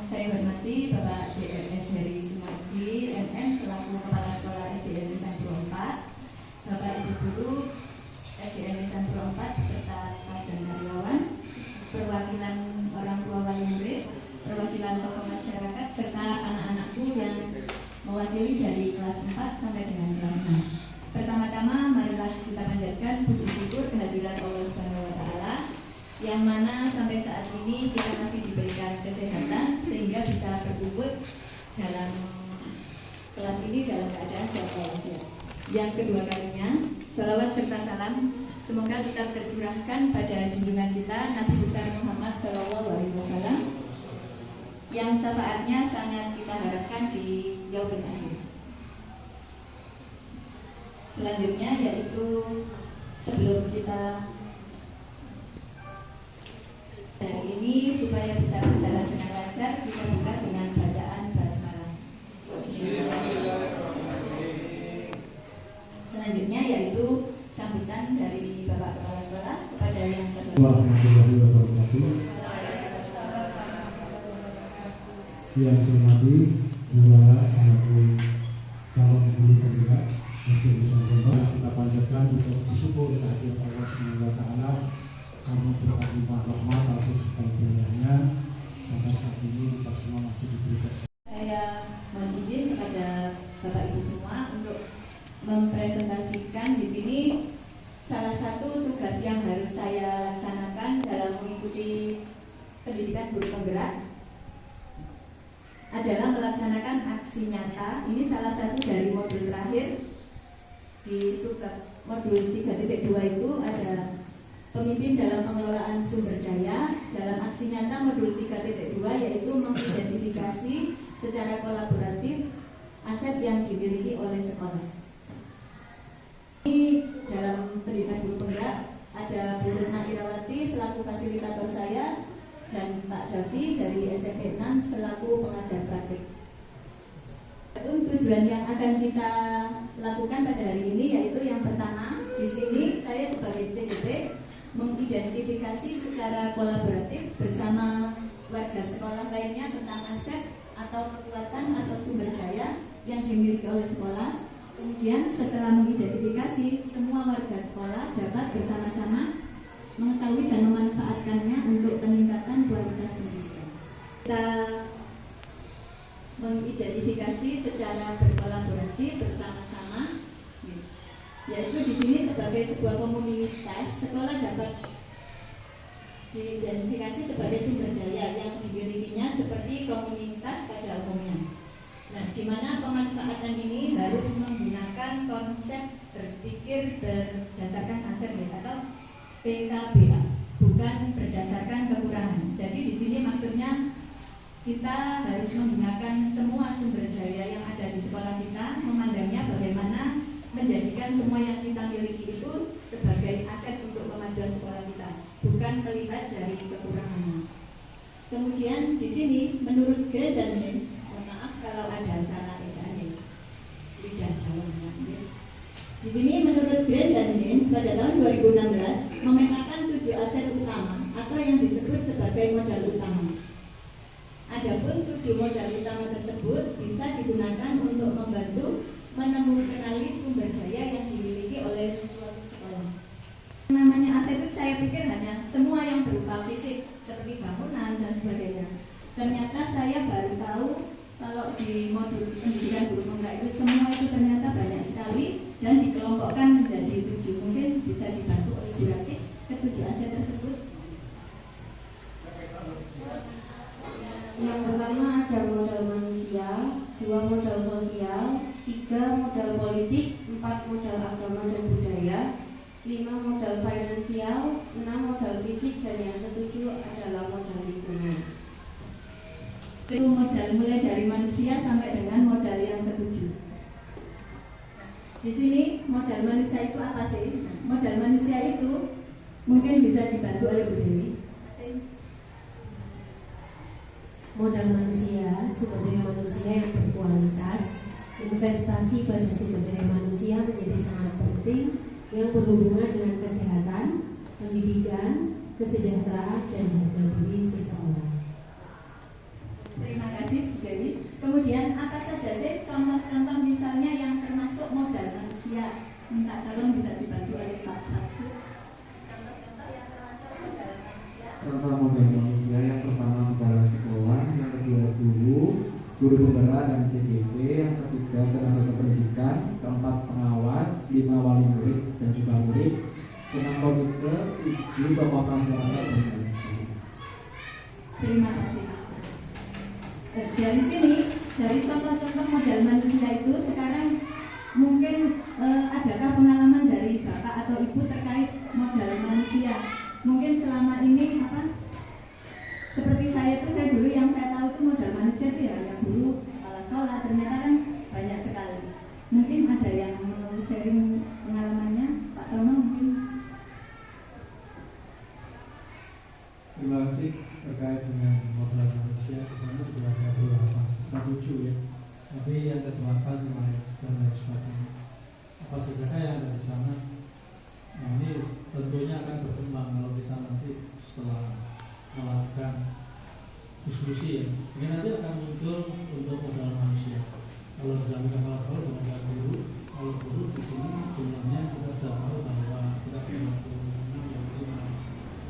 saya hormati Bapak DRS Heri Sumardi MM selaku Kepala Sekolah SDN Lisandro 4, Bapak Ibu Guru SDN Lisandro 4 beserta staf dan karyawan, perwakilan orang tua wali murid, perwakilan tokoh masyarakat, serta anak-anakku yang mewakili dari kelas 4 sampai dengan kelas 6. Pertama-tama marilah kita panjatkan puji syukur kehadirat Allah Subhanahu wa Ta'ala yang mana sampai saat ini kita masih diberikan kesehatan sehingga bisa berkumpul dalam kelas ini dalam keadaan sehat walafiat. Yang kedua kalinya, salawat serta salam semoga tetap tercurahkan pada junjungan kita Nabi besar Muhammad SAW yang syafaatnya sangat kita harapkan di yaumil akhir. Selanjutnya yaitu sebelum kita hari ini supaya bisa berjalan dengan lancar, kita buka dengan bacaan basmalah. Selanjutnya yaitu sambutan dari Bapak Kepala Sekolah kepada yang terhormat. Yang saya hormati Bapak selaku calon guru penggerak SDN Lisandro, kita panjatkan puji syukur kehadirat Allah Subhanahu wa Ta'ala karena berkat limpah rahmat taufik segala karunia sampai saat ini kita semua masih diberi kesehatan. Saya mohon izin kepada Bapak Ibu semua untuk mempresentasikan di sini salah satu tugas yang harus saya laksanakan dalam mengikuti pendidikan guru penggerak adalah melaksanakan aksi nyata. Ini salah satu dari modul terakhir di modul 3.2 itu ada pemimpin dalam pengelolaan sumber daya. Dalam aksi nyata modul 3.2 yaitu mengidentifikasi secara kolaboratif aset yang dimiliki oleh sekolah. Ini dalam pendidikan guru penggerak ada Bu Retna Irawati selaku fasilitator saya dan Pak Davi dari SMP 6 selaku pengajar praktik. Tujuan yang akan kita lakukan pada hari ini yaitu yang pertama, di sini saya sebagai CDP mengidentifikasi secara kolaboratif bersama warga sekolah lainnya tentang aset atau kekuatan atau sumber daya yang dimiliki oleh sekolah. Kemudian setelah mengidentifikasi, semua warga sekolah dapat bersama-sama mengetahui dan memanfaatkannya untuk peningkatan kualitas pendidikan. Kita mengidentifikasi secara berkolaborasi bersama-sama, yaitu di sini sebagai sebuah komunitas sekolah dapat diidentifikasi sebagai sumber daya yang dimilikinya seperti komunitas pada umumnya. Nah, di mana pemanfaatan ini harus menggunakan konsep berpikir berdasarkan aset atau PKBA, bukan berdasarkan kekurangan. Jadi di sini maksudnya kita harus menggunakan semua sumber daya yang ada di sekolah kita, memandangnya bagaimana menjadikan semua yang kita miliki itu sebagai aset untuk kemajuan sekolah kita, bukan melihat dari kekurangannya. Kemudian di sini menurut Grade dan Means, maaf kalau ada salah ejaannya, tidak Jawa. Di sini menurut Grade dan Means pada tahun 2016 memetakan 7 aset utama atau yang disebut sebagai modal utama. Adapun 7 modal utama tersebut bisa digunakan untuk membantu menemukan sumber daya yang dimiliki oleh suatu sekolah. Namanya aset itu saya pikir hanya semua yang berupa fisik seperti bangunan dan sebagainya. Ternyata saya baru tahu kalau di modul pendidikan guru penggerak itu semua itu ternyata banyak sekali dan dikelompokkan menjadi 7. Mungkin bisa dibantu oleh Bu Ratih ke-7 aset tersebut. Yang pertama ada modal manusia, 2 modal sosial, 3 modal politik, 4 modal agama dan budaya, 5 modal finansial, 6 modal fisik, dan yang ke-7 adalah modal lingkungan. Itu modal mulai dari manusia sampai dengan modal yang ke-7. Di sini modal manusia itu apa sih? Modal manusia itu mungkin bisa dibantu oleh Bu Dewi. Modal manusia, sumber daya manusia yang berkualitas. Investasi pada sumber daya manusia menjadi sangat penting yang berhubungan dengan kesehatan, pendidikan, kesejahteraan, dan harga diri seseorang. Terima manusia. Minta tolong bisa dibantu oleh Pak Abdul. Contoh-contoh yang termasuk modal manusia. Contoh modal manusia yang pertama kepala sekolah, yang kedua guru pemberah dan CGP, yang ketiga tenaga kependidikan, keempat pengawas, 5 wali murid dan juga murid, 6 komite, 7 tokoh masyarakat dan lain sebagainya. Terima kasih. Dari sini, dari contoh-contoh modal manusia itu sekarang mungkin adakah pengalaman dari Bapak atau Ibu terkait modal manusia? Mungkin selama ini seperti saya dulu yang saya tahu itu modal manusia itu ya yang guru, kepala sekolah, ternyata kan banyak sekali. Mungkin ada yang mau sharing pengalamannya, Pak Tono mungkin. Terima kasih. Terkait dengan modal manusia, di sana sudah ada beberapa, kita 7 ya. Tapi yang ke-8 dan lain sebagainya. Apa saja yang ada di sana? Nah, ini tentunya akan berkembang kalau kita nanti setelah melakukan diskusi ya. Ini nanti akan muncul untuk modal manusia. Kalau di kepala sekolah sudah ada guru, kalau guru di sini jumlahnya kita sudah tahu bahwa kita punya 26 yang 5.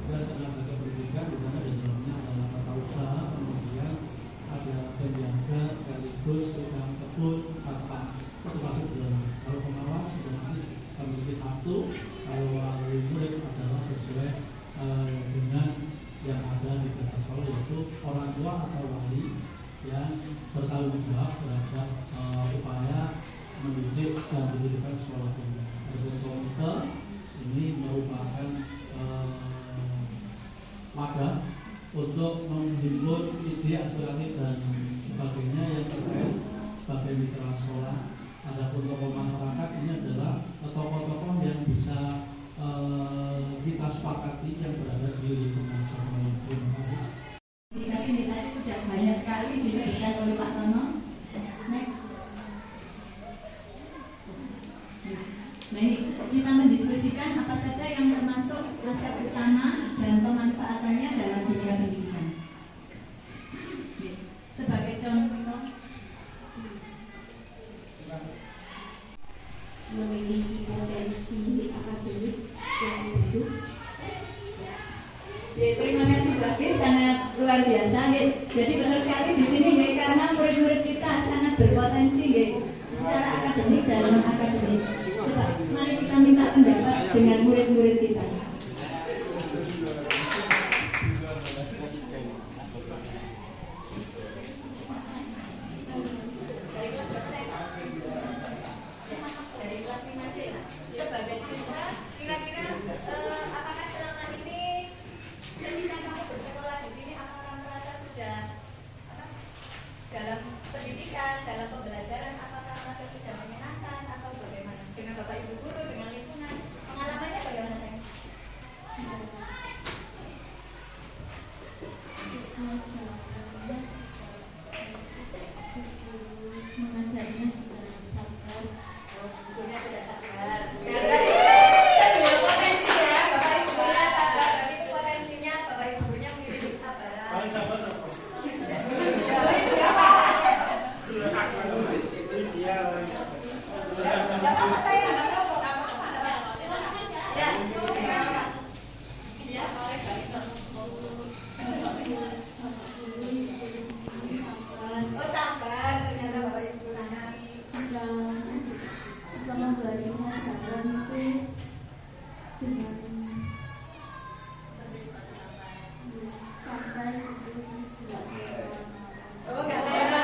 Dan tenaga kependidikan di sana di dalamnya adalah tata usaha, kemudian ada penjaga sekaligus tukang kebun, satpam, itu masuk dalam. Kalau pengawas sudah nanti memiliki 1, kalau wali murid adalah sesuai dengan yang ada di data sekolah, yaitu orang tua atau wali yang bertanggung jawab terhadap upaya mendidik dan pendidikan sekolah ini. Ada komite ini merupakan wadah untuk menghimpun ide, aspirasi dan sebagainya yang terkait sebagai mitra sekolah. Adapun tokoh masyarakat ini adalah tokoh-tokoh yang bisa kita sepakati yang berada di lingkungan sekolah. Terima kasih. Indikasi tadi sudah banyak sekali diberikan oleh Pak Tono. Next. Nah ini kita mendiskusikan apa saja yang termasuk aset utama dan pemanfaatannya dalam dunia pendidikan. Sebagai contoh, memiliki potensi akademik yang bagus. Terima kasih Bu Agis, sangat luar biasa. Jadi benar sekali di sini karena murid-murid kita sangat berpotensi secara akademik dan non akademik. Coba, mari kita minta pendapat dengan murid-murid kita. Dari kelas 5C. Sebagai siswa, kira-kira apakah selama ini ketika kamu bersekolah di sini apakah merasa sudah dalam pendidikan, dalam pembelajaran, apakah merasa sudah menyenangkan atau bagaimana dengan Bapak Ibu guru, dengan lingkungan, pengalamannya bagaimana? Mengajarnya sudah sabar. Gurunya sudah sabar. Berarti dua potensi ya, Bapak Ibu gurunya sabar. Berarti potensinya Bapak Ibu gurunya memiliki kesabaran. Paling sabar apa? Bapak Ibu apa? Bapak saya nggak tahu apa. Ya. Oh sabar, ternyata Bapak Ibu anak. Jika memberi pelajaran itu dengan sampai terus tidak Oh nggak ada.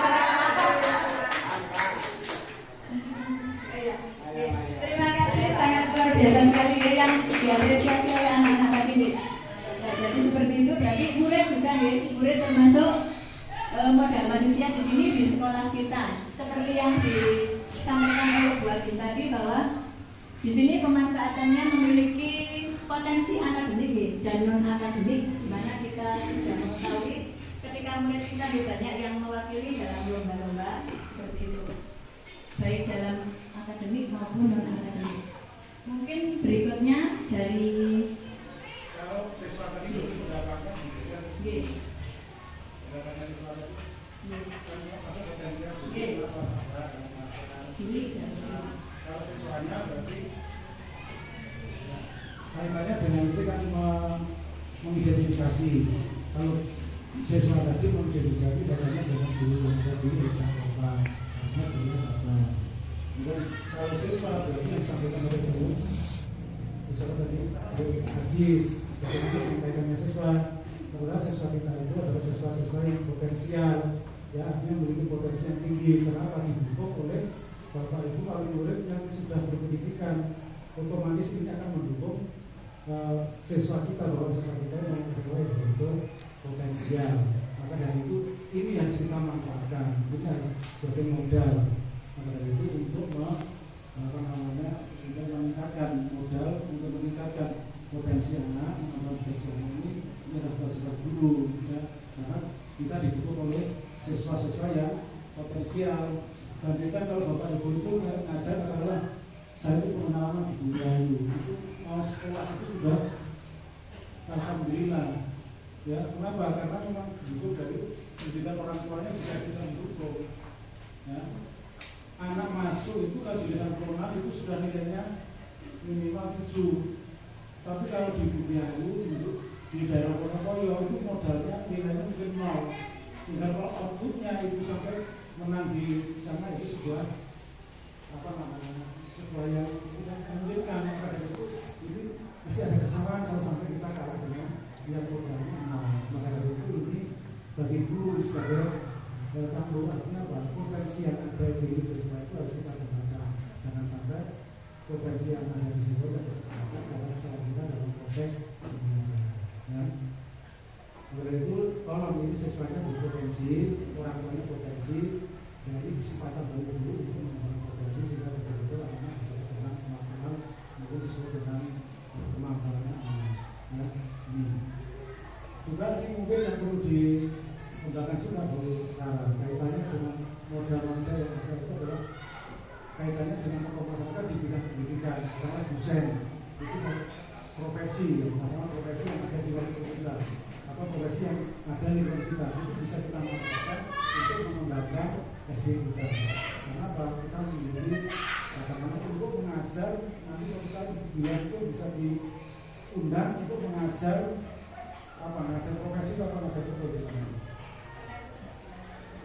Terima kasih, sangat luar biasa sekali yang diapresiasi oleh anak-anak tadi nih. Nah, jadi seperti itu berarti murid juga nih, murid termasuk modal manusia di sini di sekolah kita. Seperti yang disampaikan oleh Bu Agis tadi bahwa di sini pemanfaatannya memiliki potensi akademik dan non akademik, di mana kita sudah mengetahui ketika murid kita banyak yang mewakili dalam lomba-lomba seperti itu, baik dalam akademik maupun non akademik. Mungkin berikutnya dari Kalau siswa tadi mendapatkan mendapatkan siswa tadi kan potensial Jadi Kalau siswanya berarti kaitannya dengan itu kan mengidentifikasi. Kalau siswa tadi mengidentifikasi katanya dengan guru yang tadi siapa, karena gurunya siapa. Kemudian kalau siswa berarti yang disampaikan oleh guru, misalnya tadi Ajis, bagaimana kaitannya siswa. Karena siswa kita itu adalah siswa-siswa yang potensial, ya artinya memiliki potensi yang tinggi. Kenapa? Didukung oleh Bapak Ibu wali murid yang sudah berpendidikan, otomatis ini akan mendukung siswa kita, bahwa siswa kita yang sesuai dengan potensial. Maka dari itu ini yang kita manfaatkan, ini harus sebagai modal. Maka dari itu untuk meningkatkan modal, untuk meningkatkan potensi anak, potensi anak ini adalah sifat guru, ya. Karena kita didukung oleh siswa-siswa yang potensial. Bandingkan kalau Bapak Ibu itu ngajar adalah saya itu pengalaman di dunia itu mau sekolah itu sudah alhamdulillah, ya. Kenapa? Karena memang didukung dari pendidikan orang tuanya juga tidak mendukung, ya. Anak masuk itu kalau di desa Corona itu sudah nilainya minimal 7, tapi kalau di dunia itu di daerah Wonokoyo itu modalnya nilainya mungkin 0, sehingga kalau outputnya itu sampai menang di sana itu sebuah sebuah yang tidak memungkinkan. Maka dari itu ini mesti ada kesalahan kalau sampai kita kalah dengan yang modalnya 0. Maka dari itu ini bagi guru sebagai campur, artinya bahwa potensi yang ada di siswa itu harus kita kembangkan. Jangan sampai potensi yang ada di siswa itu terkembangkan karena kesalahan kita dalam proses pembelajaran. Ya. Oleh itu, tolong ini siswanya berpotensi, orang tuanya potensi, jadi kesempatan bagi guru untuk mengembangkan potensi sehingga betul-betul anak bisa berjalan semaksimal maupun sesuai dengan kemampuannya anak. Ya. Ini juga ini mungkin yang perlu dikembangkan juga oleh kaitannya dengan modal manusia yang ada itu adalah kaitannya dengan tokoh masyarakat di bidang pendidikan, karena dosen itu profesi, karena profesi yang ada di luar kita, atau profesi yang ada di luar kita itu bisa kita manfaatkan untuk mengembangkan SD kita. Karena kita menjadi bagaimana untuk mengajar nanti suatu saat biar itu bisa diundang untuk mengajar mengajar profesi atau mengajar profesi.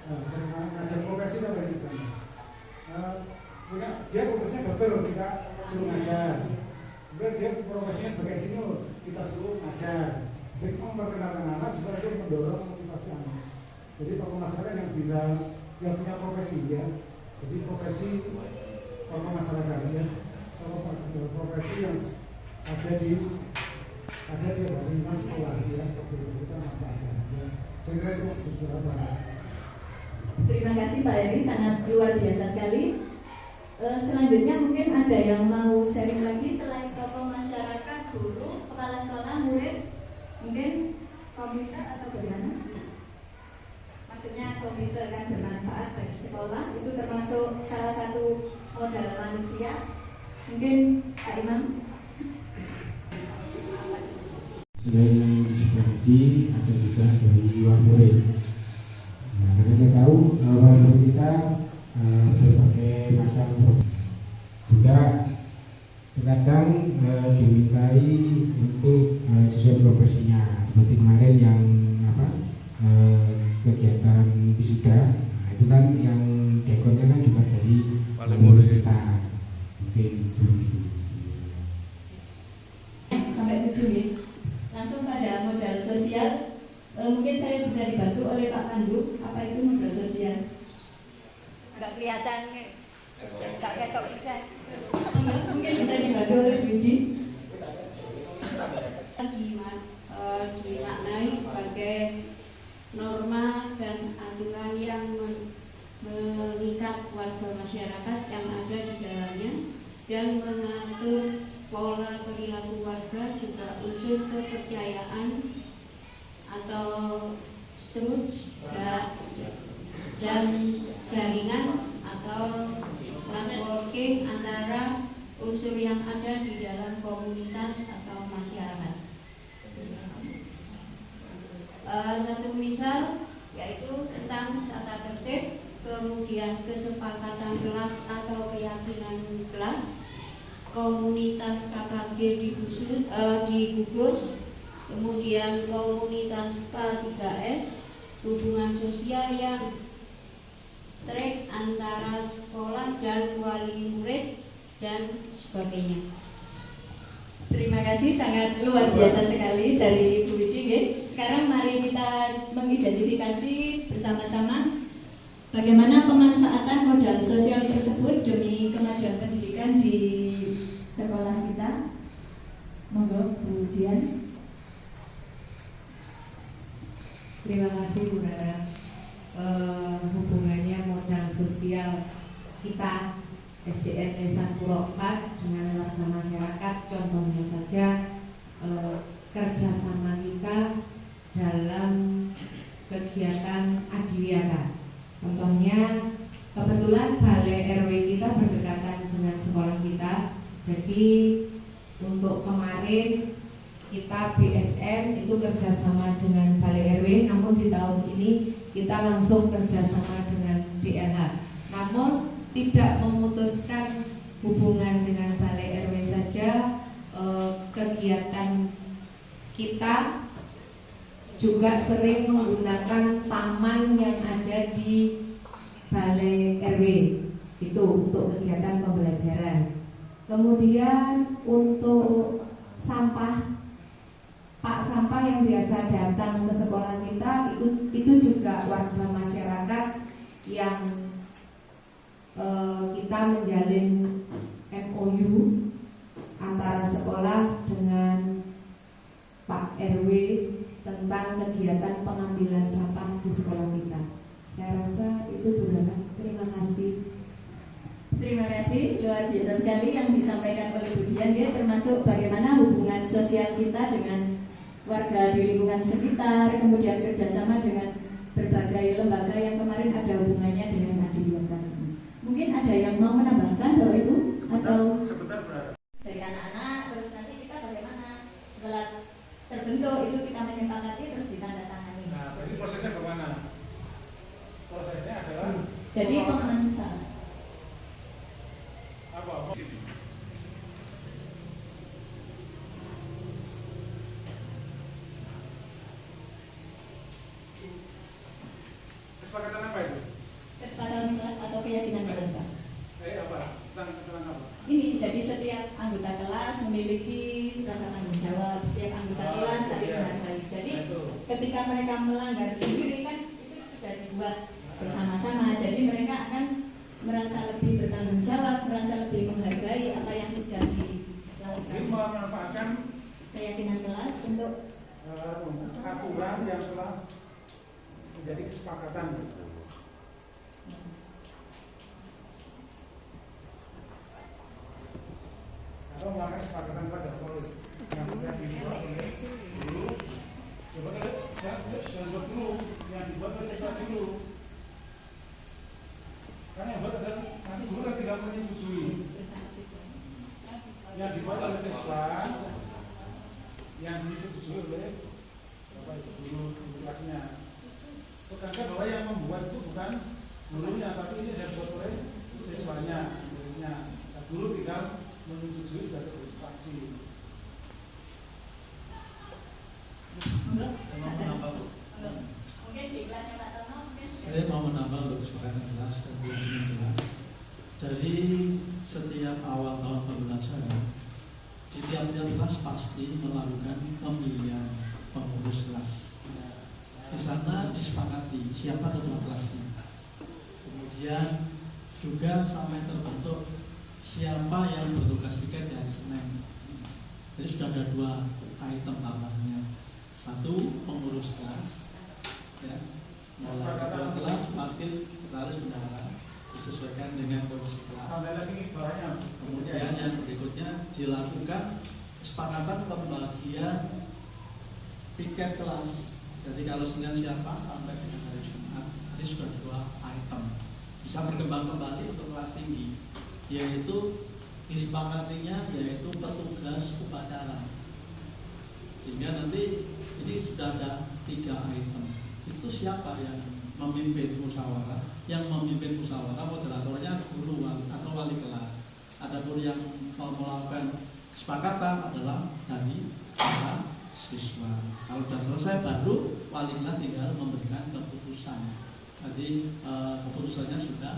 Mengajar profesi atau gitu. Dia profesinya dokter, kita suruh ngajar. Kemudian dia profesinya sebagai insinyur, kita suruh ngajar. Jadi memperkenalkan anak juga itu mendorong motivasi anak. Jadi tokoh masyarakat yang bisa, yang punya profesi, ya. Jadi profesi tokoh masyarakat, ya. Profesi yang ada di lingkungan sekolah, ya, seperti itu kita manfaatkan. Ya. Saya kira itu beberapa. Terima kasih Pak Heri, sangat luar biasa sekali. Selanjutnya mungkin ada yang mau sharing lagi selain tokoh masyarakat, guru, kepala sekolah, murid, mungkin komite atau bagaimana? Maksudnya komite kan bermanfaat bagi sekolah, itu termasuk salah satu modal manusia. Mungkin Pak Imam. Selain yang disebut ada juga dari wali murid. Nah, kita tahu wali murid kita berbagai macam juga terkadang dimintai untuk sesuai profesinya, seperti kemarin yang kegiatan wisuda. Nah, itu kan yang dekornya kan juga dari wali murid kita, mungkin seperti itu. Sampai 7 ya. Langsung pada modal sosial, mungkin saya bisa dibantu oleh Pak Pandu. Apa itu modal sosial? Enggak kelihatan, enggak ketok bisa. Mungkin bisa dibantu oleh Budi. Dimaknai sebagai norma dan aturan yang mengikat warga masyarakat yang ada di dalamnya dan mengatur pola perilaku warga, juga unsur kepercayaan atau trust dan jaringan atau networking antara unsur yang ada di dalam komunitas atau masyarakat. Satu misal yaitu tentang tata tertib, kemudian kesepakatan kelas atau keyakinan kelas, komunitas KKG di gugus, kemudian komunitas K3S, hubungan sosial yang track antara sekolah dan wali murid dan sebagainya. Terima kasih, sangat luar biasa sekali dari Bu Widi. Sekarang mari kita mengidentifikasi bersama-sama bagaimana pemanfaatan modal sosial tersebut demi kemajuan pendidikan di sekolah kita. Monggo Bu Dian. Terima kasih Bu Rara. Hubungannya modal sosial kita SDN Desa Puro 4 dengan warga masyarakat, contohnya saja kerjasama kita dalam kegiatan adiwiyata. Contohnya kebetulan balai RW kita berdekatan dengan sekolah kita, jadi untuk kemarin kita BSM itu kerjasama dengan balai RW, namun di tahun ini kita langsung kerjasama dengan DLH. Namun tidak memutuskan hubungan dengan balai RW saja, kegiatan kita juga sering menggunakan taman yang ada di balai RW itu untuk kegiatan pembelajaran. Kemudian untuk sampah, Pak sampah yang biasa datang ke sekolah kita itu juga warga masyarakat yang kita menjalin MOU antara sekolah dengan Pak RW tentang kegiatan pengambilan sampah di sekolah kita. Saya rasa itu Bu Rara. Terima kasih. Terima kasih, luar biasa sekali yang disampaikan oleh Bu Dian, ya, termasuk bagaimana hubungan sosial kita dengan warga di lingkungan sekitar, kemudian kerjasama dengan berbagai lembaga yang kemarin ada hubungannya dengan adiwiyata. Mungkin ada yang mau menambahkan Bapak Ibu atau dari anak-anak, terus nanti kita bagaimana setelah terbentuk itu kita menyepakati terus ditandatangani. Nah, jadi prosesnya bagaimana? Prosesnya adalah jadi pemanfaatan. Apa? Kesepakatan apa itu? Kesepakatan kelas atau keyakinan kelas, Pak? Apa? Tentang apa? Ini jadi setiap anggota kelas memiliki rasa tanggung jawab, setiap anggota kelas saling menghargai. Jadi ketika mereka melanggar sendiri kan itu sudah dibuat bersama-sama. Jadi mereka akan merasa lebih bertanggung jawab, merasa lebih menghargai apa yang sudah dilakukan. Jadi memanfaatkan Keyakinan kelas untuk aturan yang telah menjadi kesepakatan. Atau melakukan kesepakatan pada polis yang sudah dibuat oleh guru. Coba jangan buat dulu, yang dibuat oleh siswa dulu. Karena yang buat adalah nanti guru kan tidak menyetujui. bersama siswa. Yang dibuat oleh siswa, yang disetujui oleh bapak ibu guru kelasnya. Bukankah bahwa yang membuat itu bukan gurunya, tapi ini saya buat oleh siswanya, gurunya. Nah, guru tinggal menyetujui sebagai saksi. Mungkin di kelasnya Pak Tono mungkin Saya mau menambah untuk kesepakatan kelas dan keyakinan kelas. Dari setiap awal tahun pembelajaran, di tiap-tiap kelas pasti melakukan pemilihan pengurus kelas. Di sana disepakati siapa ketua kelasnya. Kemudian juga sampai terbentuk siapa yang bertugas piket hari Senin. Jadi sudah ada 2 item tambahnya. 1 pengurus kelas, ya, mulai ketua kelas, wakil, sekretaris bendahara disesuaikan dengan kondisi kelas. Kemudian yang berikutnya dilakukan kesepakatan pembagian piket kelas. Jadi kalau Senin siapa sampai dengan hari Jumat, tadi sudah 2 item. Bisa berkembang kembali untuk kelas tinggi, yaitu disepakatinya yaitu petugas upacara. Sehingga nanti ini sudah ada 3 item. Itu siapa yang memimpin musyawarah. Yang memimpin musyawarah moderatornya guru atau wali kelas. Adapun yang melakukan kesepakatan adalah dari para siswa. Kalau sudah selesai baru wali kelas tinggal memberikan keputusan. Jadi keputusannya sudah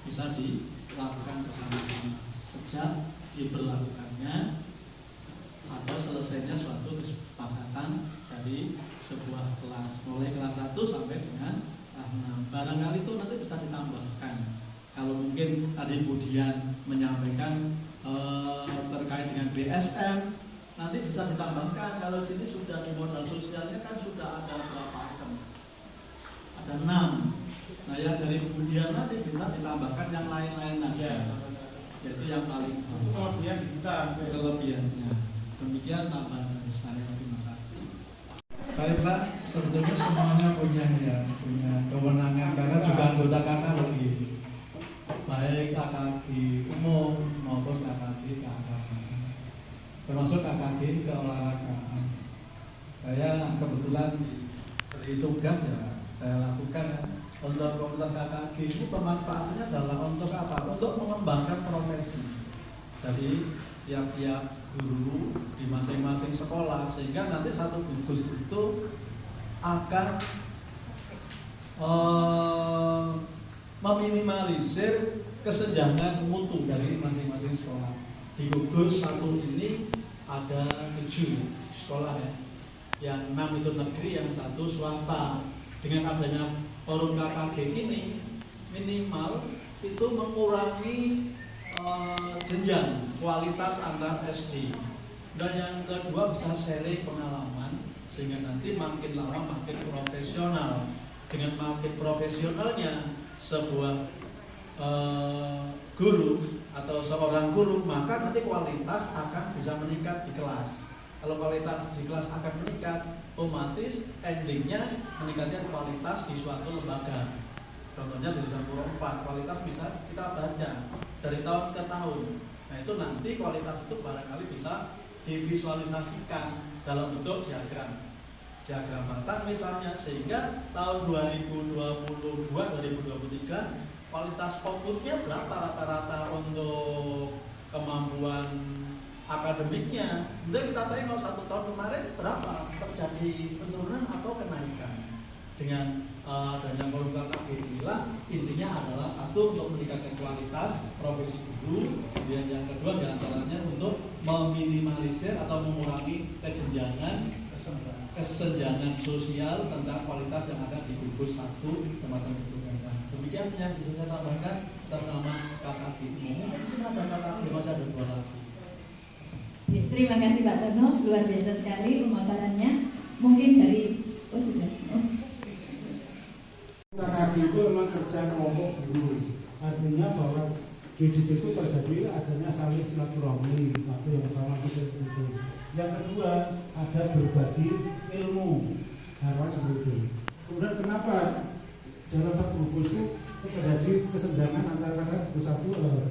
bisa dilakukan bersama-sama sejak diberlakukannya atau selesainya suatu kesepakatan dari sebuah kelas, mulai kelas 1 sampai dengan kelas 6. Barangkali itu nanti bisa ditambahkan. Kalau mungkin tadi Budian menyampaikan terkait dengan BSM, nanti bisa ditambahkan. Kalau sini sudah di modal sosialnya kan sudah ada berapa item? Ada 6. Nah yang dari Budian nanti bisa ditambahkan yang lain-lain aja. Yaitu yang paling kelebihannya. Demikian tambahan dari saya. Terima kasih. Baiklah, sebetulnya semuanya punya kewenangan karena juga anggota KKG, baik KKG umum maupun KKG keagamaan, termasuk KKG keolahragaan. Saya kebetulan beri tugas ya, saya lakukan ya. Untuk komputer KKG ini pemanfaatannya adalah untuk apa? Untuk mengembangkan profesi dari tiap-tiap guru di masing-masing sekolah, sehingga nanti satu gugus itu akan meminimalisir kesenjangan mutu dari masing-masing sekolah. Di gugus 1 ini ada 7 sekolah ya, yang 6 itu negeri, yang 1 swasta. Dengan adanya forum KKG ini minimal itu mengurangi jenjang kualitas antar SD, dan yang kedua bisa sharing pengalaman sehingga nanti makin lama makin profesional. Dengan makin profesionalnya sebuah guru atau seorang guru, maka nanti kualitas akan bisa meningkat di kelas. Kalau kualitas di kelas akan meningkat, otomatis endingnya meningkatnya kualitas di suatu lembaga. Contohnya di Sampuro 4, kualitas bisa kita baca dari tahun ke tahun. Nah itu nanti kualitas itu barangkali bisa divisualisasikan dalam bentuk diagram batang misalnya, sehingga tahun 2022-2023 kualitas outputnya berapa rata-rata untuk kemampuan akademiknya. Kemudian kita tengok 1 tahun kemarin berapa terjadi penurunan atau kenaikan. Dengan adanya forum KKG inilah intinya adalah 1 untuk meningkatkan kualitas profesi guru, kemudian yang kedua diantaranya untuk meminimalisir atau mengurangi kesenjangan sosial tentang kualitas yang ada di gugus 1 Kecamatan Kebugaran. Demikian yang bisa saya tambahkan atas nama KKG. Mungkin sudah ada KKG, masih ada 2 lagi. Terima kasih Pak Tono, luar biasa sekali pemaparannya. Mungkin dari sudah. KKG itu memang kerja kelompok guru, artinya bahwa di situ terjadi adanya saling silaturahmi. Satu yang pertama itu. Yang kedua ada berbagi ilmu, harapan seperti itu. Kemudian kenapa dalam satu gugus itu terjadi kesenjangan antara gugus sekolah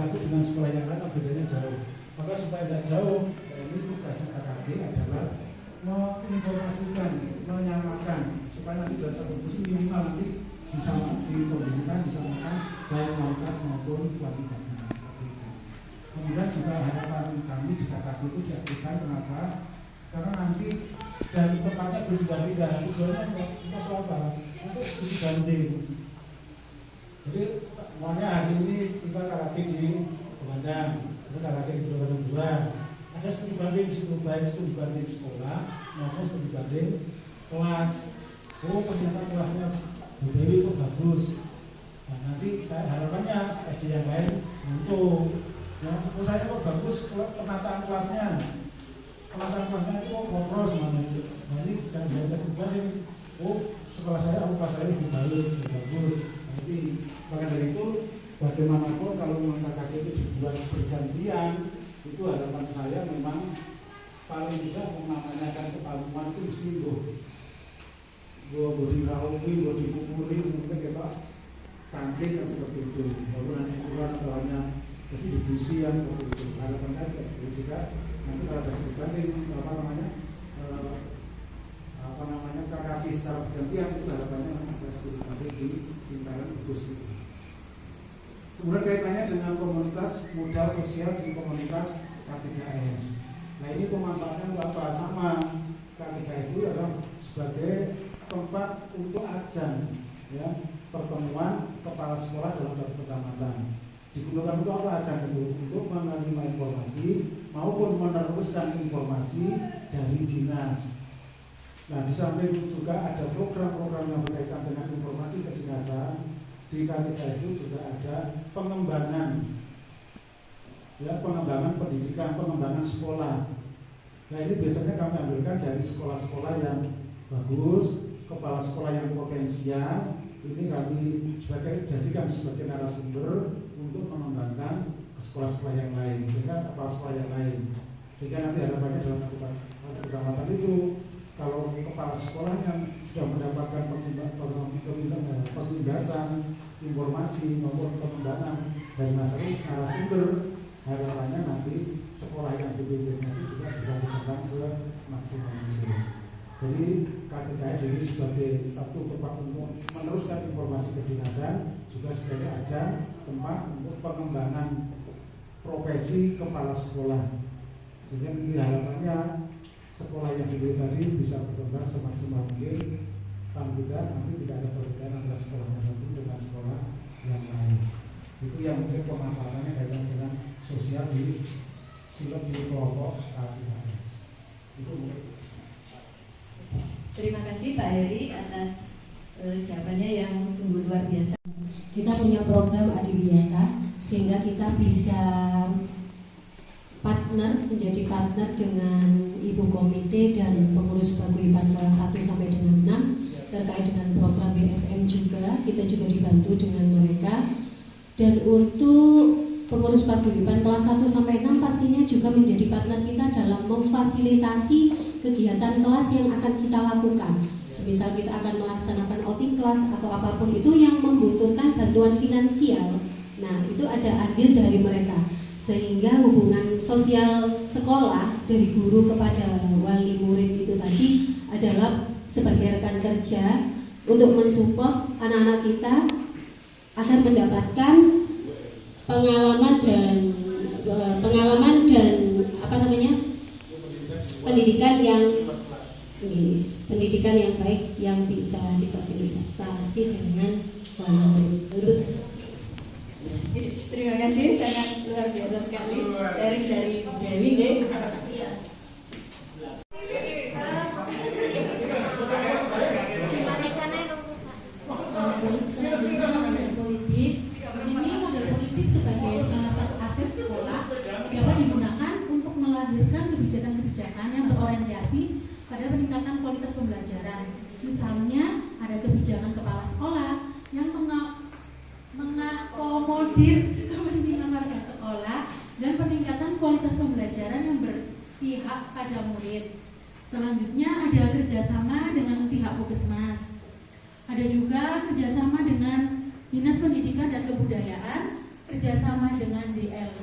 1 dengan sekolah yang lain, bedanya jauh. Maka supaya tidak jauh, ini tugas KKG adalah menginformasikan, menyamakan supaya nanti dalam satu gugus minimal nanti dikondisikan, disamakan baik kualitas maupun kuantitasnya. Kemudian juga harapan kami di KKG itu diaktifkan. Kenapa? Karena nanti dan tempatnya berbeda-beda. Tujuannya untuk apa? Untuk studi banding. Jadi makanya hari ini kita KKG di Komandan, KKG di Komandan 2. Ada studi banding di situ, baik studi banding sekolah maupun studi banding kelas. Oh ternyata kelasnya Bu Dewi itu bagus. Nah, nanti saya harapannya SD yang lain untuk menurut saya kok bagus penataan kelasnya itu kontrol semuanya itu. Nah ini jangan dianggap pribadi. Oh sekolah saya, kelas saya lebih baik, lebih bagus. Nanti maka dari itu bagaimanapun kalau memang KKG itu dibuat bergantian, itu harapan saya memang paling tidak mengamanyakan kepatuhan itu mesti gue diraumi, gue dipukuli, seperti kita cantik kan seperti itu. Lalu nanti kurang atau hanya distribusi yang seperti itu. Harapannya tidak distribusikan. Nanti kalau ada berbanding KKG secara bergantian, itu harapannya ada studi banding di lingkaran gugus itu. Kemudian kaitannya dengan komunitas modal sosial di komunitas K3S. Nah ini pemanfaatannya untuk apa? Sama, K3S itu adalah sebagai tempat untuk ajang, ya, pertemuan kepala sekolah dalam satu kecamatan. Digunakan untuk apa ajang itu? Untuk menerima informasi maupun meneruskan informasi dari dinas. Nah di samping juga ada program-program yang berkaitan dengan informasi kedinasan. Di K3S itu juga ada pengembangan, ya, pengembangan pendidikan, pengembangan sekolah. Nah ini biasanya kami ambilkan dari sekolah-sekolah yang bagus, kepala sekolah yang potensial. Ini kami jadikan sebagai narasumber untuk mengembangkan sekolah-sekolah yang lain, sehingga kepala sekolah yang lain. Sehingga nanti harapannya dalam satu kecamatan itu, kalau kepala sekolah yang sudah mendapatkan penindasan, informasi maupun pengembangan dari masyarakat narasumber, harapannya nanti sekolah yang dipimpinnya itu juga bisa dikembang semaksimal mungkin. Jadi K3S ini sebagai satu tempat untuk meneruskan informasi kedinasan, juga sebagai ajang tempat untuk pengembangan profesi kepala sekolah. Sehingga ini harapannya sekolah yang dipilih tadi bisa berkembang semaksimal mungkin. Paling tidak nanti tidak ada perbedaan antara sekolah yang satu dengan sekolah yang lain. Itu yang mungkin pemanfaatannya kaitan dengan sosial di silop di kelompok K3S. Itu mungkin. Terima kasih Pak Heri atas jawabannya yang sungguh luar biasa. Kita punya program Adiwiyata sehingga kita bisa menjadi partner dengan Ibu Komite dan pengurus paguyuban kelas 1 sampai dengan 6 terkait dengan program BSM juga. Kita juga dibantu dengan mereka. Dan untuk pengurus paguyuban kelas 1 sampai 6 pastinya juga menjadi partner kita dalam memfasilitasi kegiatan kelas yang akan kita lakukan. Semisal kita akan melaksanakan outing kelas atau apapun itu yang membutuhkan bantuan finansial. Nah, itu ada andil dari mereka. Sehingga hubungan sosial sekolah dari guru kepada wali murid itu tadi adalah sebagai rekan kerja untuk mensupport anak-anak kita agar mendapatkan pengalaman dan pendidikan yang baik yang bisa difasilitasi dengan wali murid. Terima kasih, sangat luar biasa sekali sharing dari Dewi. Selanjutnya model politik. Di sini model politik sebagai salah satu aset sekolah dapat digunakan untuk melahirkan kebijakan-kebijakan yang berorientasi pada peningkatan kualitas pembelajaran. Misalnya ada kebijakan kepala sekolah yang mengakomodir kepentingan warga sekolah dan peningkatan kualitas pembelajaran yang berpihak pada murid. Selanjutnya ada kerjasama dengan pihak Puskesmas. Ada juga kerjasama dengan Dinas Pendidikan dan Kebudayaan, kerjasama dengan DLH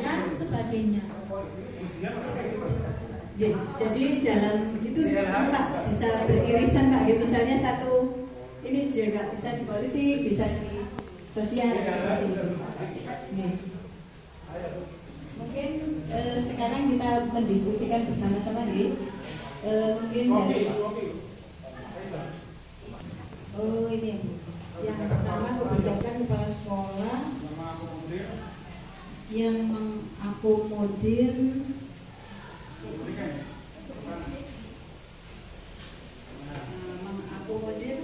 dan sebagainya. Jadi dalam itu Pak bisa beririsan Pak, gitu. Misalnya satu ini juga bisa di politik, bisa di sosial seperti itu. Mungkin sekarang kita mendiskusikan bersama-sama nih. Mungkin dari ini yang pertama kebijakan kepala sekolah yang mengakomodir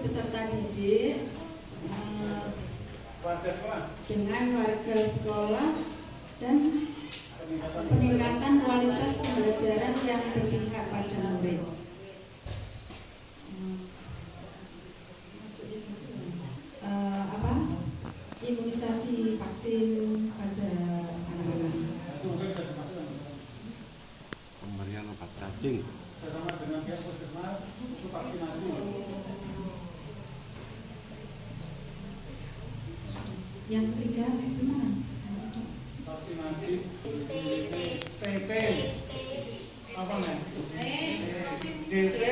peserta didik dengan warga sekolah dan peningkatan kualitas pembelajaran yang berpihak pada murid. Imunisasi vaksin pada anak-anak. Pemberian obat cacing. Bersama dengan pihak Puskesmas untuk vaksinasi. Yang ketiga gimana? Vaksinasi TT apa nih? DT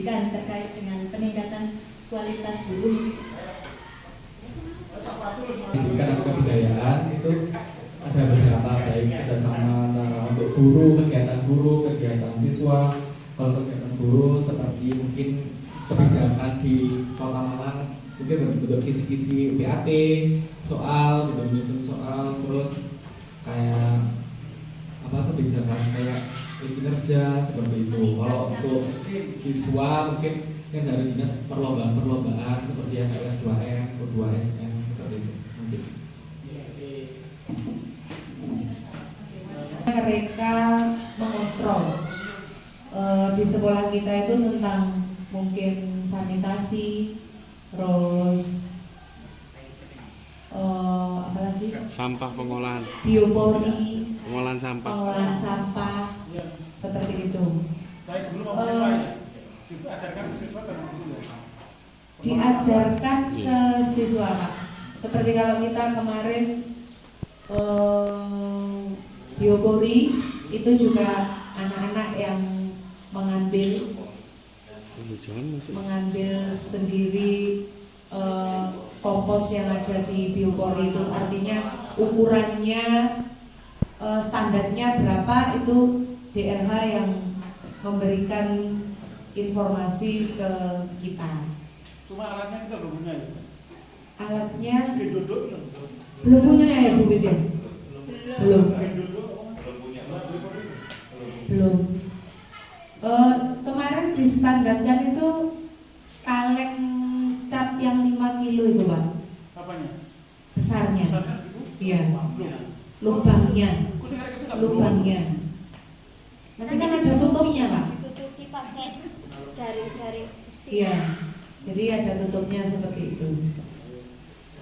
pendidikan terkait dengan peningkatan kualitas guru. Pendidikan dan kebudayaan itu ada beberapa, baik kerjasama antara untuk guru, kegiatan siswa. Kalau kegiatan guru seperti mungkin kebijakan di Kota Malang, mungkin bentuk kisi-kisi BAT, soal, menyusun soal, terus kayak kebijakan kayak kinerja seperti itu. Kalau untuk siswa mungkin kan dari dinas perlombaan seperti yang LS2M, U2SM seperti itu mungkin. Mereka mengontrol di sekolah kita itu tentang mungkin sanitasi, terus apa lagi? Sampah pengolahan. Biopori, Pengolahan sampah, seperti itu. Diajarkan ke siswa, Pak. Seperti kalau kita kemarin biopori itu juga anak-anak yang mengambil sendiri kompos yang ada di biopori itu, artinya ukurannya standarnya berapa, itu DRH yang memberikan informasi ke kita. Cuma alatnya kita belum punya ya? Alatnya belum punya ya Bu Wit ya? Belum. Kemarin distandarkan itu kaleng cat yang 5 kilo itu Pak. Apanya? Besarnya. Iya. Lubangnya. Nanti kan ada tutupnya Pak. Ditutupi pakai jari-jari. Iya. Jadi ada tutupnya seperti itu.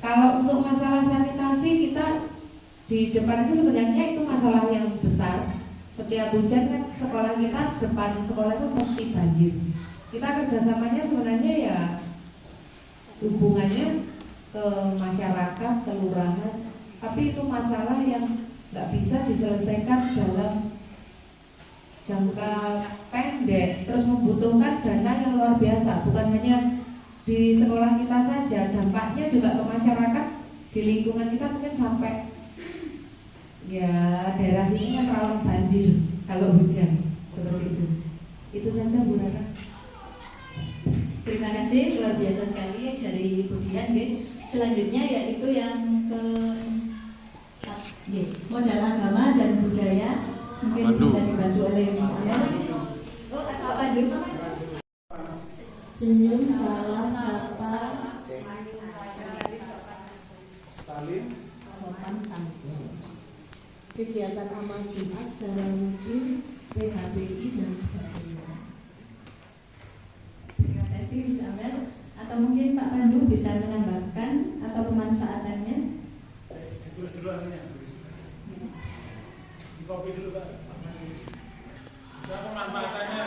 Kalau untuk masalah sanitasi kita di depan itu sebenarnya itu masalah yang besar. Setiap hujan kan sekolah kita, depan sekolah itu pasti banjir. Kita kerjasamanya sebenarnya ya hubungannya ke masyarakat, kelurahan. Tapi itu masalah yang nggak bisa diselesaikan dalam jangka pendek. Terus membutuhkan dana yang luar biasa. Bukan hanya di sekolah kita saja, dampaknya juga ke masyarakat, di lingkungan kita mungkin sampai ya daerah sini kan rawan banjir kalau hujan seperti itu. Itu saja Bu Rana. Terima kasih, luar biasa sekali dari Ibu Dian. Selanjutnya yaitu yang ke modal agama dan budaya, mungkin bisa dibantu oleh Ibu Dian. Oh, Pak Pandu. Senyum, salam, sapa, salim, sopan santun, kegiatan amal Jumat secara rutin, PHBI dan sebagainya. Terima kasih Bisa Amel. Atau mungkin Pak Pandu bisa menambahkan atau pemanfaatannya. Tulis dulu anunya. Di copy dulu Pak. Pemanfaatannya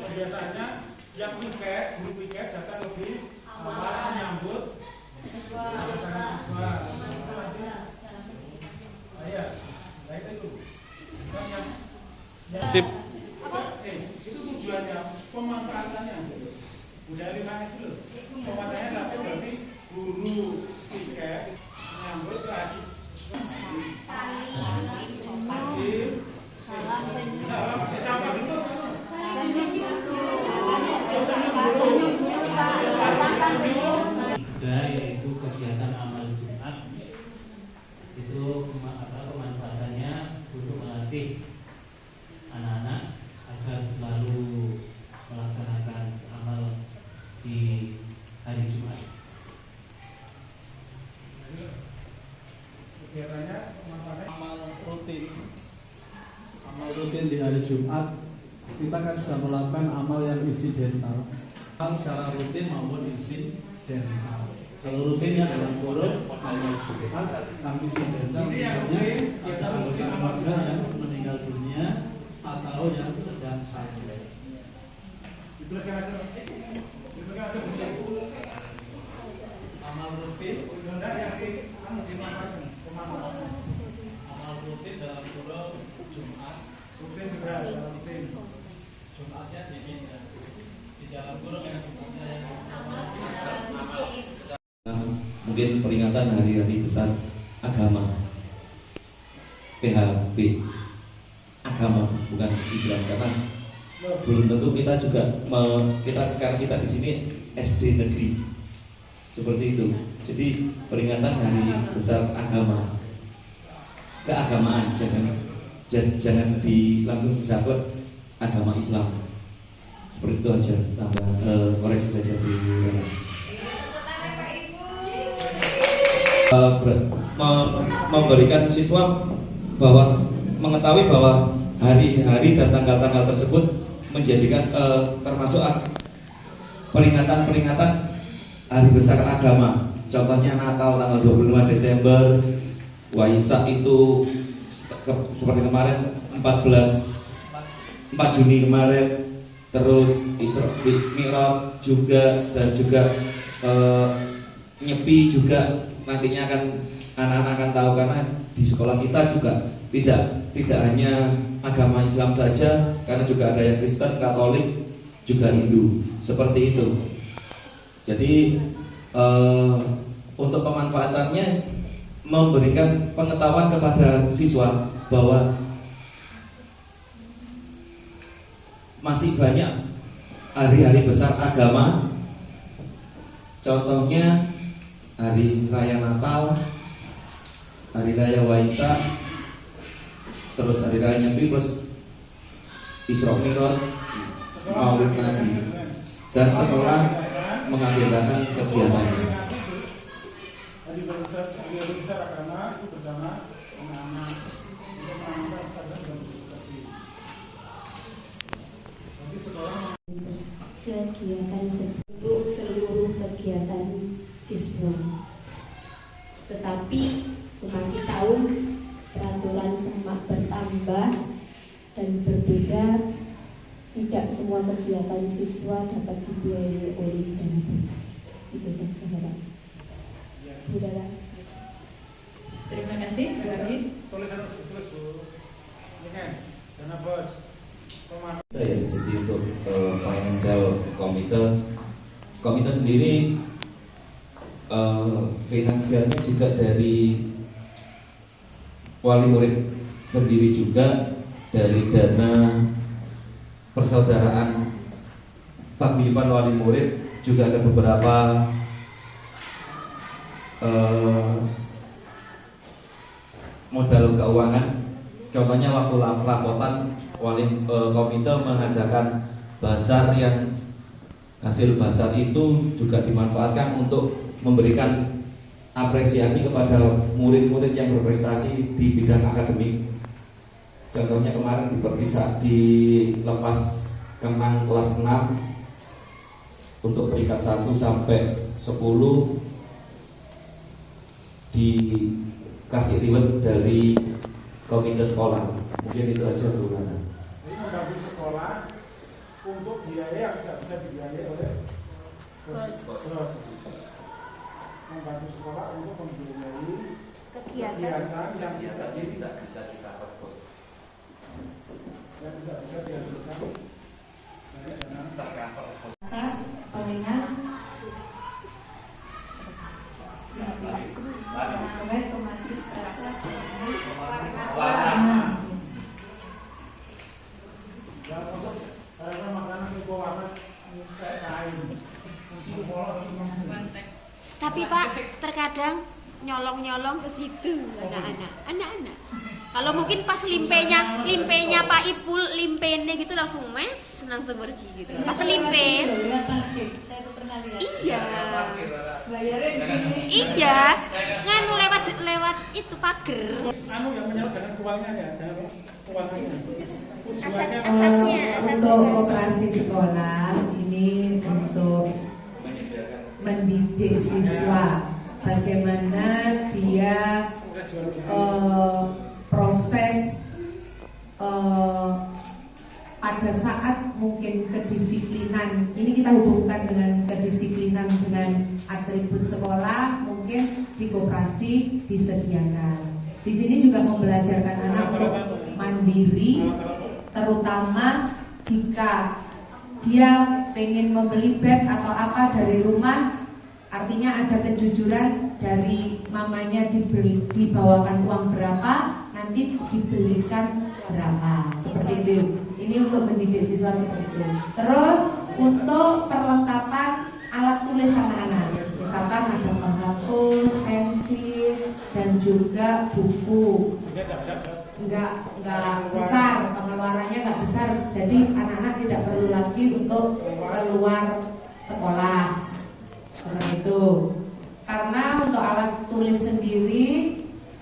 biasanya yang piket, guru piket datang lebih awal menyambut kedatangan siswa. Iya, baik itu. Sip. Itu tujuannya, pemanfaatannya. Udah 5S dulu. Pemanfaatannya satu berarti guru piket menyambut rajin. Salam dulu. Yaitu kegiatan amal Jumat itu pemanfaatannya untuk melatih anak-anak agar selalu melaksanakan amal di hari Jumat. Kegiatannya amal rutin di hari Jumat. Kita kan sudah melakukan amal yang insidental, secara rutin maupun insidental. Kalau rutinnya dalam kurung amal Jumat, kami insidental misalnya ada anggota keluarga yang meninggal dunia atau yang sedang sakit. Amal rutin, amal rutin dalam kurung Jumat. rutin juga rutin. Jumatnya di dalam Mungkin peringatan hari-hari besar agama, PHB agama, bukan Islam, karena belum tentu kita juga karena kita di sini SD negeri seperti itu. Jadi peringatan hari besar agama, keagamaan, jangan langsung disahabat agama Islam. Seperti itu aja, tambah koreksi saja di memberikan siswa bahwa mengetahui bahwa hari-hari dan tanggal-tanggal tersebut menjadikan termasuk peringatan hari besar agama. Contohnya Natal tanggal 25 Desember, Waisak itu seperti kemarin 4 Juni kemarin, terus Isra Mi'raj juga, dan juga Nyepi juga nantinya anak-anak akan tahu, karena di sekolah kita juga tidak hanya agama Islam saja, karena juga ada yang Kristen, Katolik, juga Hindu, seperti itu. Jadi untuk pemanfaatannya memberikan pengetahuan kepada siswa bahwa masih banyak hari-hari besar agama. Contohnya Hari Raya Natal, Hari Raya Waisak, terus Hari Raya Nyepi, plus Isra Mi'raj, Maulid Nabi, dan sekolah mengagendakan kegiatannya. Hari besar agama itu bersama anak-anak untuk mengamalkan pada kegiatan untuk seluruh kegiatan siswa. Tetapi semakin tahun peraturan semakin bertambah dan berbeda. Tidak semua kegiatan siswa dapat dibiayai oleh dana BOS. Itu saja, Bapak. Sudah. Terima kasih, Bu Aris. Tulis Bu. Ini kan dana BOS. Ya, jadi untuk financial komite sendiri finansialnya juga dari wali murid sendiri, juga dari dana persaudaraan paguyuban wali murid, juga ada beberapa modal keuangan. Contohnya waktu lapotan komite mengadakan bazar, yang hasil bazar itu juga dimanfaatkan untuk memberikan apresiasi kepada murid-murid yang berprestasi di bidang akademik. Contohnya kemarin di lepas kenang kelas 6 untuk peringkat 1 sampai 10 dikasih reward dari komite sekolah. Mungkin itu aja Bu Nana. Jadi membantu sekolah untuk biaya yang tidak bisa dibiayai oleh BOS. Membantu sekolah untuk membiayai kegiatan yang tidak bisa kita BOS, yang tidak bisa diajukan dengan tercover pengenal otomatis rasa warna. yang masuk karena makanan itu warna saya kain. Tapi Pak, terkadang nyolong-nyolong ke situ anak-anak. Kalau mungkin pas limpenya Pak Ipul, limpenya gitu langsung langsung pergi gitu. Pas limpe. Saya tuh pernah lihat. Iya. Bayarnya di sini. Iya. Nganu lewat itu pager. Anu yang menyalur jangan uangnya ya, jangan uangnya. Asasnya. Untuk operasi sekolah ini untuk mendidik siswa bagaimana dia proses pada saat mungkin kedisiplinan, ini kita hubungkan dengan kedisiplinan dengan atribut sekolah, mungkin di koperasi disediakan. Di sini juga membelajarkan anak untuk mandiri, terutama jika dia pengen membeli bed atau apa dari rumah, artinya ada kejujuran dari mamanya, dibawakan uang berapa, nanti dibelikan berapa, seperti itu. Ini untuk mendidik siswa seperti itu. Terus untuk perlengkapan alat tulis anak-anak, misalkan ada penghapus, pensil, dan juga buku. Enggak besar, pengeluarannya enggak besar, jadi anak-anak tidak perlu lagi untuk keluar sekolah seperti itu. Karena untuk alat tulis sendiri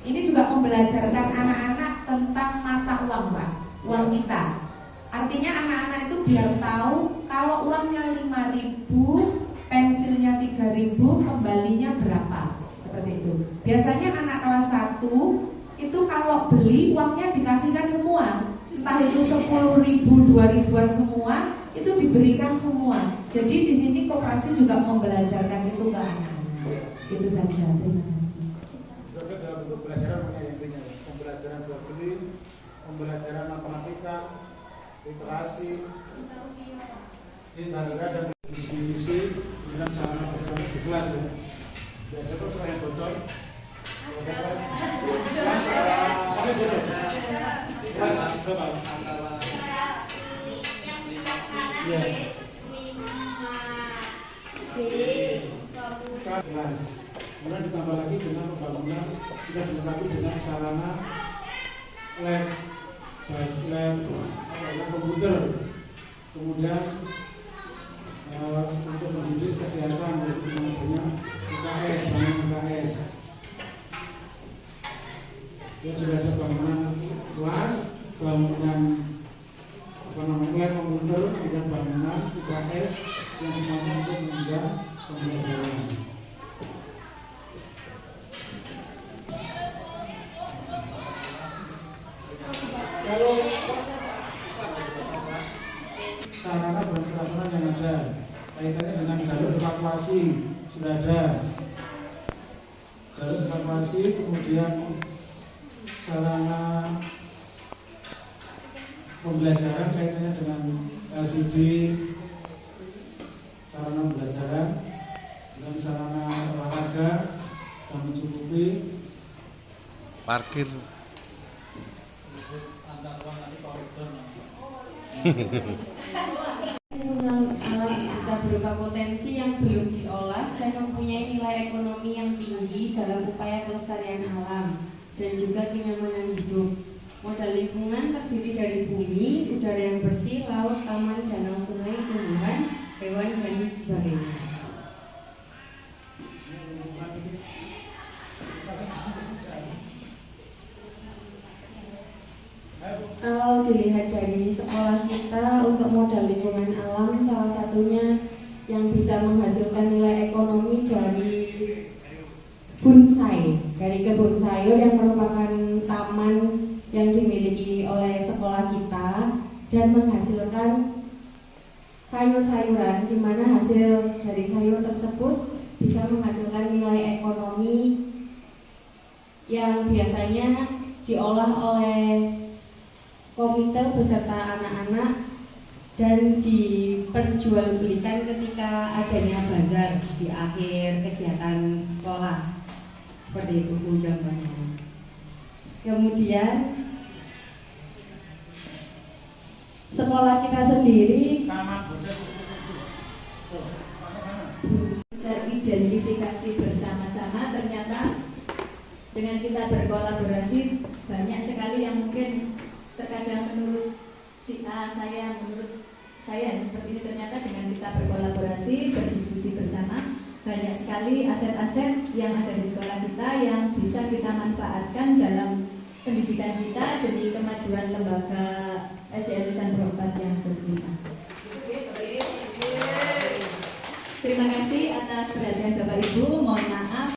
ini juga membelajarkan anak-anak tentang mata uang, Pak, uang kita. Artinya anak-anak itu biar tahu kalau uangnya 5.000, pensilnya 3.000, kembalinya berapa, seperti itu. Biasanya anak kelas 1 itu kalau beli uangnya dikasihkan semua, entah itu 10.000, 2.000-an semua, itu diberikan semua. Jadi di sini koperasi juga membelajarkan itu ke anak-anak. Itu saja. Terima kasih. Juga dalam bentuk pembelajaran intinya, pembelajaran jual beli, pembelajaran matematika, literasi, indahara dan misi dengan sarana prasarana di kelas ya. Biasa terus saya bocor. Kelas berapa? Iya. Kelas. Kemudian ditambah lagi dengan pembangunan sudah dilengkapi dengan sarana lab, lab komputer. Kemudian untuk mendidik kesehatan dengan UKS, bangunan UKS. Ya, sudah ada bangunan kelas, bangunan lab komputer, kemudian bangunan UKS yang semuanya untuk menunjang pembelajaran. Kalau sarana dan prasarana yang ada kaitannya dengan jalur evakuasi sudah ada, jalur evakuasi, kemudian sarana pembelajaran kaitannya dengan LCD, sarana pembelajaran dan sarana olahraga dan mencukupi parkir. Alam bisa berupa potensi yang belum diolah dan mempunyai nilai ekonomi yang tinggi dalam upaya pelestarian alam dan juga kenyamanan hidup. Modal lingkungan terdiri dari bumi, udara yang bersih, laut, taman, danau, sungai, tumbuhan, hewan, dan sebagainya. Kalau dilihat dari sekolah kita untuk modal lingkungan alam, salah satunya yang bisa menghasilkan nilai ekonomi dari bonsai, dari kebun sayur yang merupakan taman yang dimiliki oleh sekolah kita dan menghasilkan sayur-sayuran, di mana hasil dari sayur tersebut bisa menghasilkan nilai ekonomi yang biasanya diolah oleh komite beserta anak-anak dan diperjualbelikan ketika adanya bazar di akhir kegiatan sekolah, seperti itu contohnya. Kemudian sekolah kita sendiri teridentifikasi bersama-sama, ternyata dengan kita berkolaborasi banyak sekali yang mungkin terkadang menurut si A, menurut saya seperti ini, ternyata dengan kita berkolaborasi, berdiskusi bersama, banyak sekali aset-aset yang ada di sekolah kita yang bisa kita manfaatkan dalam pendidikan kita demi kemajuan lembaga SDN Lisan Berobat yang tercinta. Terima kasih atas perhatian Bapak Ibu. Mohon